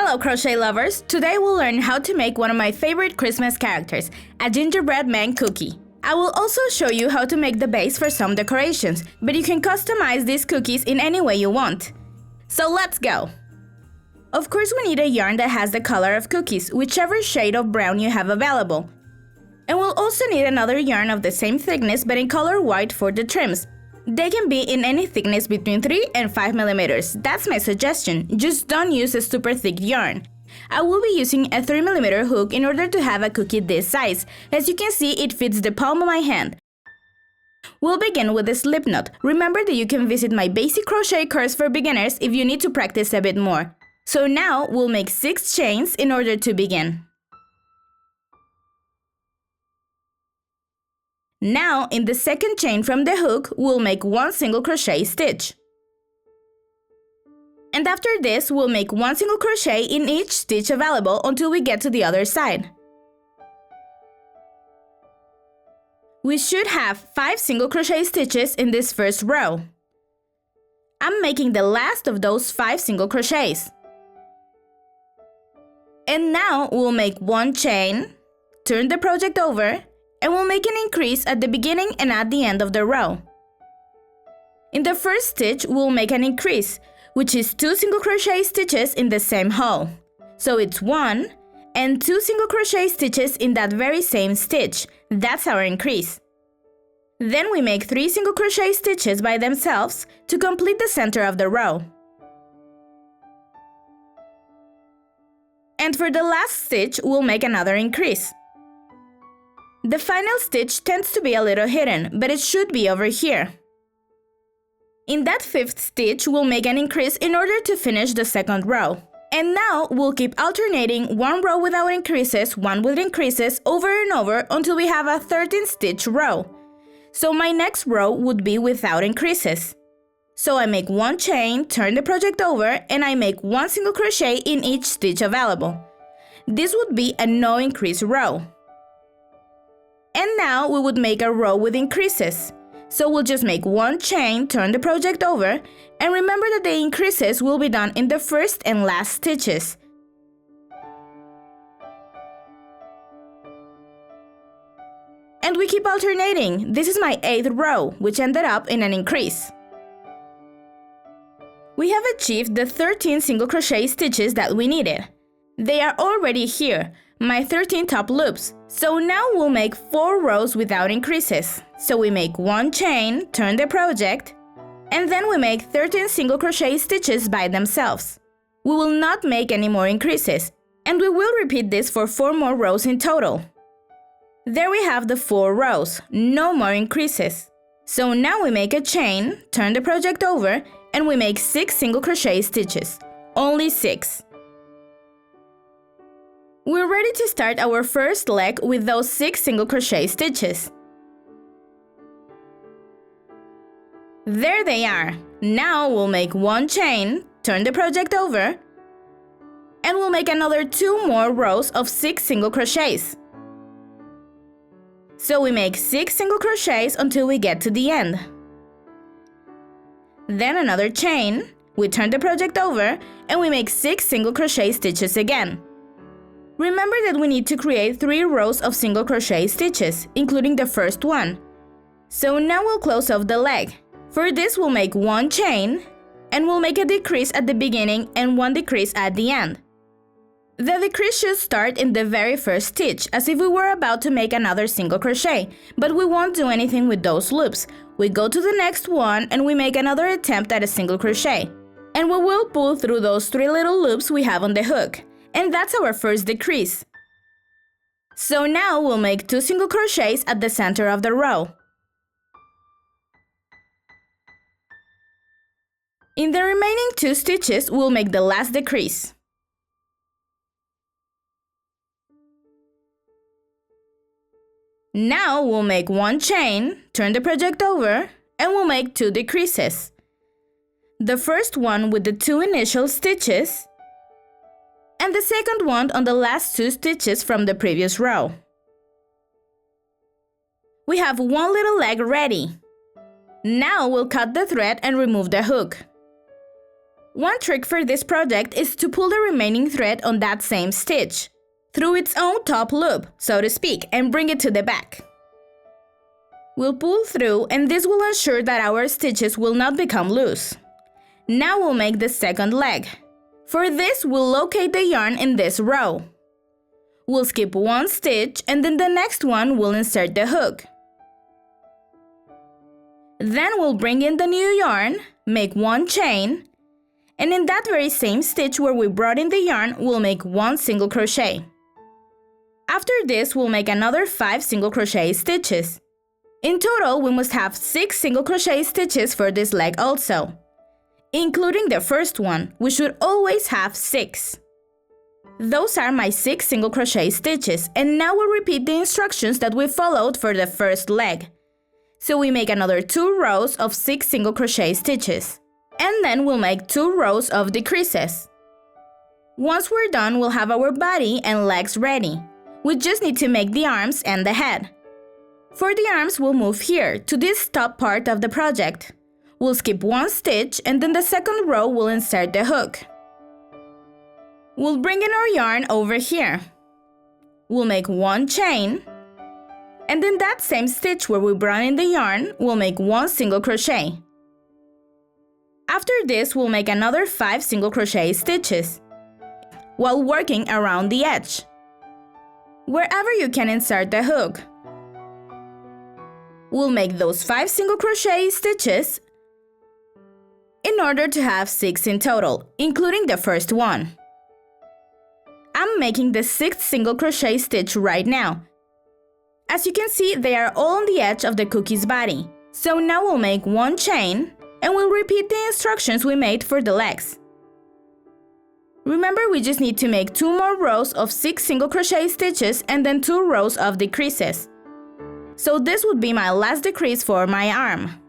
Hello crochet lovers! Today we'll learn how to make one of my favorite Christmas characters, a gingerbread man cookie. I will also show you how to make the base for some decorations, but you can customize these cookies in any way you want. So let's go! Of course we need a yarn that has the color of cookies, whichever shade of brown you have available. And we'll also need another yarn of the same thickness but in color white for the trims. They can be in any thickness between 3 and 5 millimeters. That's my suggestion. Just don't use a super thick yarn. I will be using a 3 millimeter hook in order to have a cookie this size. As you can see, it fits the palm of my hand. We'll begin with a slip knot. Remember that you can visit my basic crochet course for beginners if you need to practice a bit more. So now we'll make 6 chains in order to begin. Now, in the second chain from the hook, we'll make 1 single crochet stitch. And after this, we'll make 1 single crochet in each stitch available until we get to the other side. We should have 5 single crochet stitches in this first row. I'm making the last of those 5 single crochets. And now we'll make 1 chain, turn the project over, and we'll make an increase at the beginning and at the end of the row. In the first stitch, we'll make an increase, which is 2 single crochet stitches in the same hole. So it's 1 and 2 single crochet stitches in that very same stitch. That's our increase. Then we make 3 single crochet stitches by themselves to complete the center of the row. And for the last stitch, we'll make another increase. The final stitch tends to be a little hidden, but it should be over here. In that 5th stitch, we'll make an increase in order to finish the second row. And now we'll keep alternating 1 row without increases, 1 with increases over and over until we have a 13 stitch row. So my next row would be without increases. So I make 1 chain, turn the project over, and I make 1 single crochet in each stitch available. This would be a no increase row. And now we would make a row with increases. So we'll just make 1 chain, turn the project over, and remember that the increases will be done in the first and last stitches. And we keep alternating. This is my 8th row, which ended up in an increase. We have achieved the 13 single crochet stitches that we needed. They are already here, my 13 top loops. So now we'll make 4 rows without increases. So we make 1 chain, turn the project, and then we make 13 single crochet stitches by themselves. We will not make any more increases, and we will repeat this for 4 more rows in total. There we have the 4 rows, no more increases. So now we make a chain, turn the project over, and we make 6 single crochet stitches. Only 6. We're ready to start our first leg with those 6 single crochet stitches. There they are. Now we'll make 1 chain, turn the project over, and we'll make another 2 more rows of 6 single crochets. So we make 6 single crochets until we get to the end. Then another chain, we turn the project over, and we make 6 single crochet stitches again. Remember that we need to create 3 rows of single crochet stitches, including the first one. So now we'll close off the leg. For this we'll make 1 chain, and we'll make a decrease at the beginning and 1 decrease at the end. The decrease should start in the very first stitch, as if we were about to make another single crochet, but we won't do anything with those loops. We go to the next one and we make another attempt at a single crochet. And we will pull through those 3 little loops we have on the hook. And that's our first decrease. So now we'll make 2 single crochets at the center of the row. In the remaining 2 stitches, we'll make the last decrease. Now we'll make 1 chain, turn the project over, and we'll make 2 decreases. The first one with the 2 initial stitches, and the second one on the last 2 stitches from the previous row. We have 1 little leg ready. Now we'll cut the thread and remove the hook. One trick for this project is to pull the remaining thread on that same stitch through its own top loop, so to speak, and bring it to the back. We'll pull through, and this will ensure that our stitches will not become loose. Now we'll make the second leg. For this, we'll locate the yarn in this row. We'll skip one stitch, and then the next one we'll insert the hook. Then we'll bring in the new yarn, make one chain, and in that very same stitch where we brought in the yarn, we'll make one single crochet. After this, we'll make another 5 single crochet stitches. In total, we must have 6 single crochet stitches for this leg also. Including the first one, we should always have 6. Those are my 6 single crochet stitches, and now we'll repeat the instructions that we followed for the first leg. So we make another 2 rows of 6 single crochet stitches, and then we'll make 2 rows of decreases. Once we're done, we'll have our body and legs ready. We just need to make the arms and the head. For the arms, we'll move here, to this top part of the project. We'll skip one stitch, and then the second row we'll insert the hook. We'll bring in our yarn over here. We'll make one chain, and in that same stitch where we brought in the yarn, we'll make one single crochet. After this, we'll make another 5 single crochet stitches while working around the edge, wherever you can insert the hook. We'll make those 5 single crochet stitches in order to have 6 in total, including the first one. I'm making the 6th single crochet stitch right now. As you can see, they are all on the edge of the cookie's body. So now we'll make one chain, and we'll repeat the instructions we made for the legs. Remember, we just need to make 2 more rows of 6 single crochet stitches and then 2 rows of decreases. So this would be my last decrease for my arm.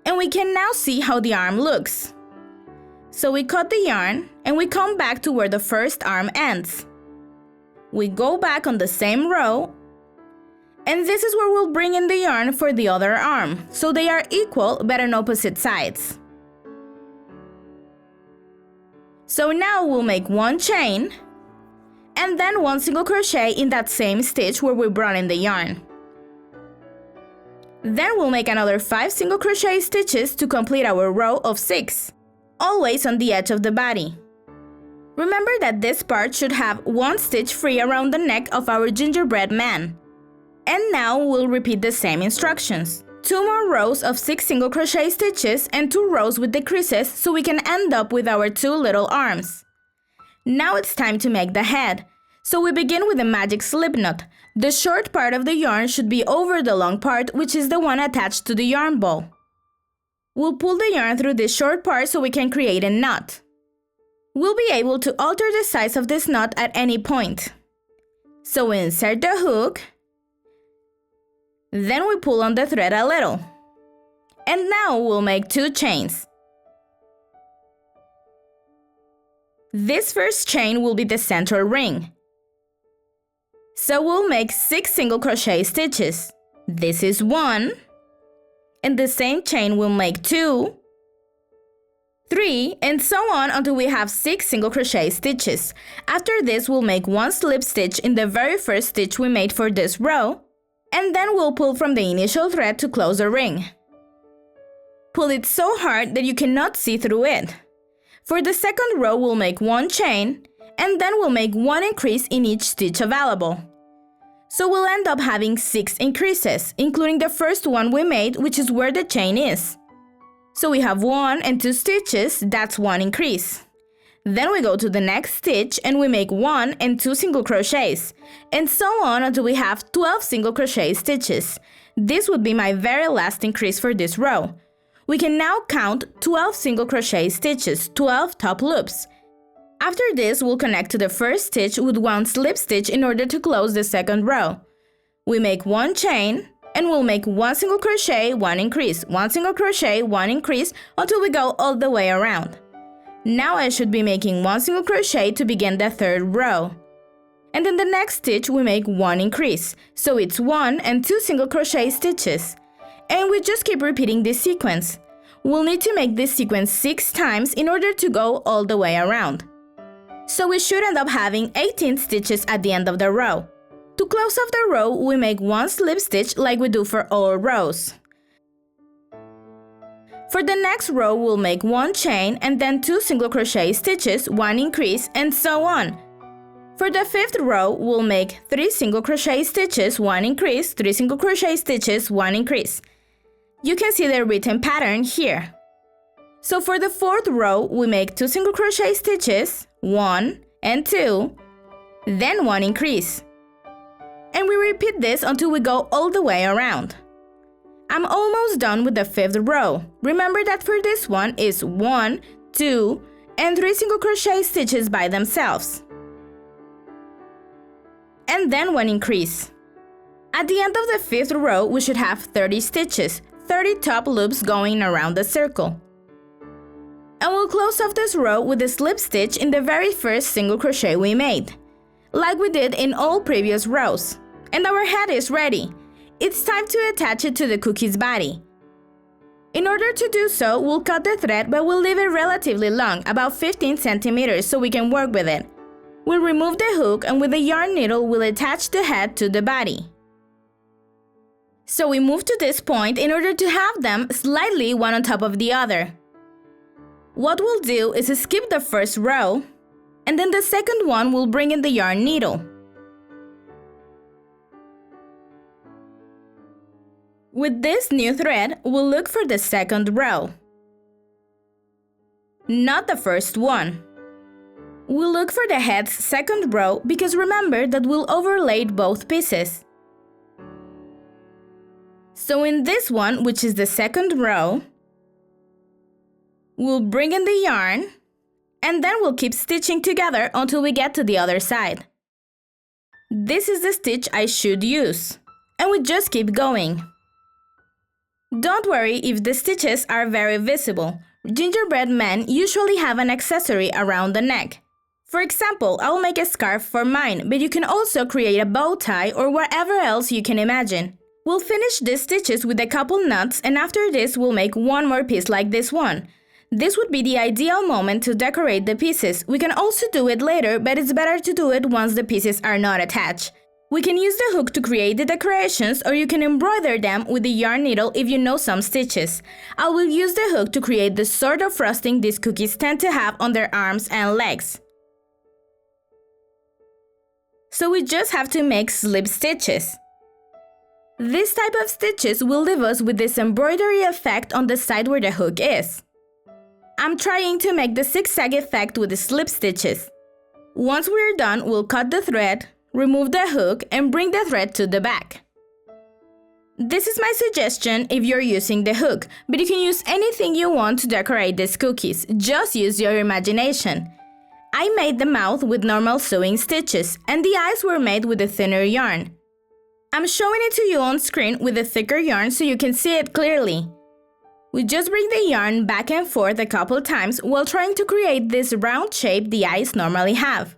And we can now see how the arm looks. So we cut the yarn and we come back to where the first arm ends. We go back on the same row, and this is where we'll bring in the yarn for the other arm, so they are equal but on opposite sides. So now we'll make one chain and then 1 single crochet in that same stitch where we brought in the yarn. Then we'll make another 5 single crochet stitches to complete our row of 6, always on the edge of the body. Remember that this part should have 1 stitch free around the neck of our gingerbread man. And now we'll repeat the same instructions. 2 more rows of 6 single crochet stitches and 2 rows with decreases so we can end up with our 2 little arms. Now it's time to make the head. So we begin with the magic slip knot. The short part of the yarn should be over the long part, which is the one attached to the yarn ball. We'll pull the yarn through this short part so we can create a knot. We'll be able to alter the size of this knot at any point. So we insert the hook, then we pull on the thread a little. And now we'll make 2 chains. This first chain will be the central ring. So we'll make 6 single crochet stitches. This is 1. And the same chain will make 2, 3, and so on until we have 6 single crochet stitches. After this, we'll make 1 slip stitch in the very first stitch we made for this row, and then we'll pull from the initial thread to close the ring. Pull it so hard that you cannot see through it. For the second row, we'll make 1 chain, and then we'll make 1 increase in each stitch available. So we'll end up having 6 increases, including the first one we made, which is where the chain is. So we have 1 and 2 stitches, that's 1 increase. Then we go to the next stitch and we make 1 and 2 single crochets, and so on until we have 12 single crochet stitches. This would be my very last increase for this row. We can now count 12 single crochet stitches, 12 top loops. After this, we'll connect to the first stitch with 1 slip stitch in order to close the second row. We make 1 chain, and we'll make 1 single crochet, 1 increase, 1 single crochet, 1 increase, until we go all the way around. Now I should be making 1 single crochet to begin the third row. And in the next stitch, we make 1 increase, so it's 1 and 2 single crochet stitches. And we just keep repeating this sequence. We'll need to make this sequence 6 times in order to go all the way around. So we should end up having 18 stitches at the end of the row. To close off the row, we make 1 slip stitch like we do for all rows. For the next row, we'll make 1 chain and then 2 single crochet stitches, 1 increase, and so on. For the 5th row, we'll make 3 single crochet stitches, 1 increase, 3 single crochet stitches, 1 increase. You can see the written pattern here. So for the 4th row, we make 2 single crochet stitches, 1 and 2, then 1 increase. And we repeat this until we go all the way around. I'm almost done with the 5th row. Remember that for this one is 1, 2, and 3 single crochet stitches by themselves. And then 1 increase. At the end of the 5th row, we should have 30 stitches, 30 top loops going around the circle. And we'll close off this row with a slip stitch in the very first single crochet we made, like we did in all previous rows. And our head is ready. It's time to attach it to the cookie's body. In order to do so, we'll cut the thread, but we'll leave it relatively long, about 15 centimeters, so we can work with it. We'll remove the hook, and with the yarn needle, we'll attach the head to the body. So we move to this point in order to have them slightly one on top of the other. What we'll do is skip the first row, and then the second one we'll bring in the yarn needle. With this new thread, we'll look for the second row, not the first one. We'll look for the head's second row because remember that we'll overlay both pieces. So in this one, which is the second row, we'll bring in the yarn and then we'll keep stitching together until we get to the other side. This is the stitch I should use, and we just keep going. Don't worry if the stitches are very visible. Gingerbread men usually have an accessory around the neck. For example, I'll make a scarf for mine, but you can also create a bow tie or whatever else you can imagine. We'll finish these stitches with a couple knots, and after this we'll make one more piece like this one. This would be the ideal moment to decorate the pieces. We can also do it later, but it's better to do it once the pieces are not attached. We can use the hook to create the decorations, or you can embroider them with the yarn needle if you know some stitches. I will use the hook to create the sort of frosting these cookies tend to have on their arms and legs. So we just have to make slip stitches. This type of stitches will leave us with this embroidery effect on the side where the hook is. I'm trying to make the zigzag effect with the slip stitches. Once we're done, we'll cut the thread, remove the hook, and bring the thread to the back. This is my suggestion if you're using the hook, but you can use anything you want to decorate these cookies. Just use your imagination. I made the mouth with normal sewing stitches, and the eyes were made with a thinner yarn. I'm showing it to you on screen with a thicker yarn so you can see it clearly. We just bring the yarn back and forth a couple times while trying to create this round shape the eyes normally have.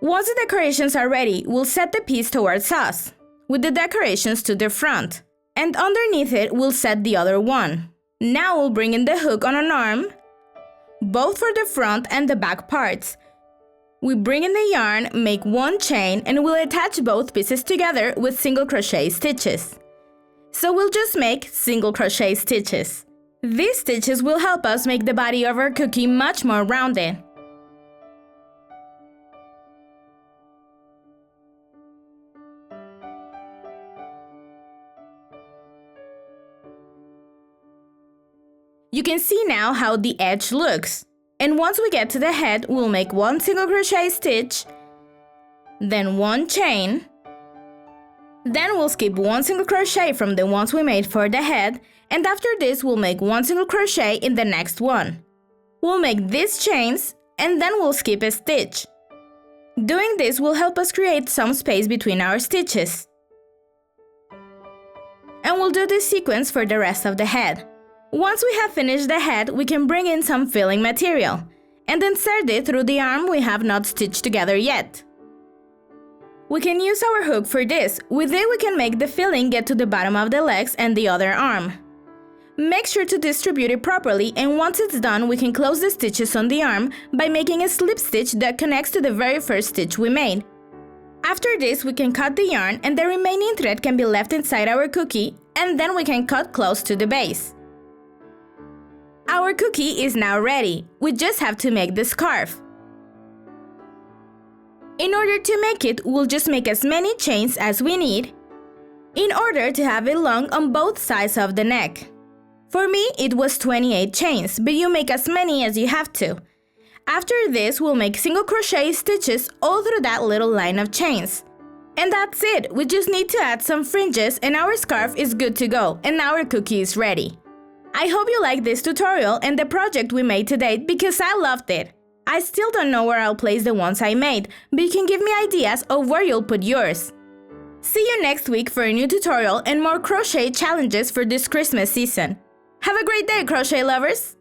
Once the decorations are ready, we'll set the piece towards us, with the decorations to the front, and underneath it we'll set the other one. Now we'll bring in the hook on an arm, both for the front and the back parts. We bring in the yarn, make one chain, and we'll attach both pieces together with single crochet stitches. So we'll just make single crochet stitches. These stitches will help us make the body of our cookie much more rounded. You can see now how the edge looks. And once we get to the head, we'll make one single crochet stitch, then one chain, then we'll skip one single crochet from the ones we made for the head, and after this we'll make one single crochet in the next one. We'll make these chains, and then we'll skip a stitch. Doing this will help us create some space between our stitches. And we'll do this sequence for the rest of the head. Once we have finished the head, we can bring in some filling material and insert it through the arm we have not stitched together yet. We can use our hook for this. With it we can make the filling get to the bottom of the legs and the other arm. Make sure to distribute it properly, and once it's done, we can close the stitches on the arm by making a slip stitch that connects to the very first stitch we made. After this, we can cut the yarn and the remaining thread can be left inside our cookie, and then we can cut close to the base. Our cookie is now ready. We just have to make the scarf. In order to make it, we'll just make as many chains as we need in order to have it long on both sides of the neck. For me, it was 28 chains, but you make as many as you have to. After this, we'll make single crochet stitches all through that little line of chains. And that's it! We just need to add some fringes and our scarf is good to go, and our cookie is ready. I hope you liked this tutorial and the project we made today because I loved it. I still don't know where I'll place the ones I made, but you can give me ideas of where you'll put yours. See you next week for a new tutorial and more crochet challenges for this Christmas season. Have a great day, crochet lovers!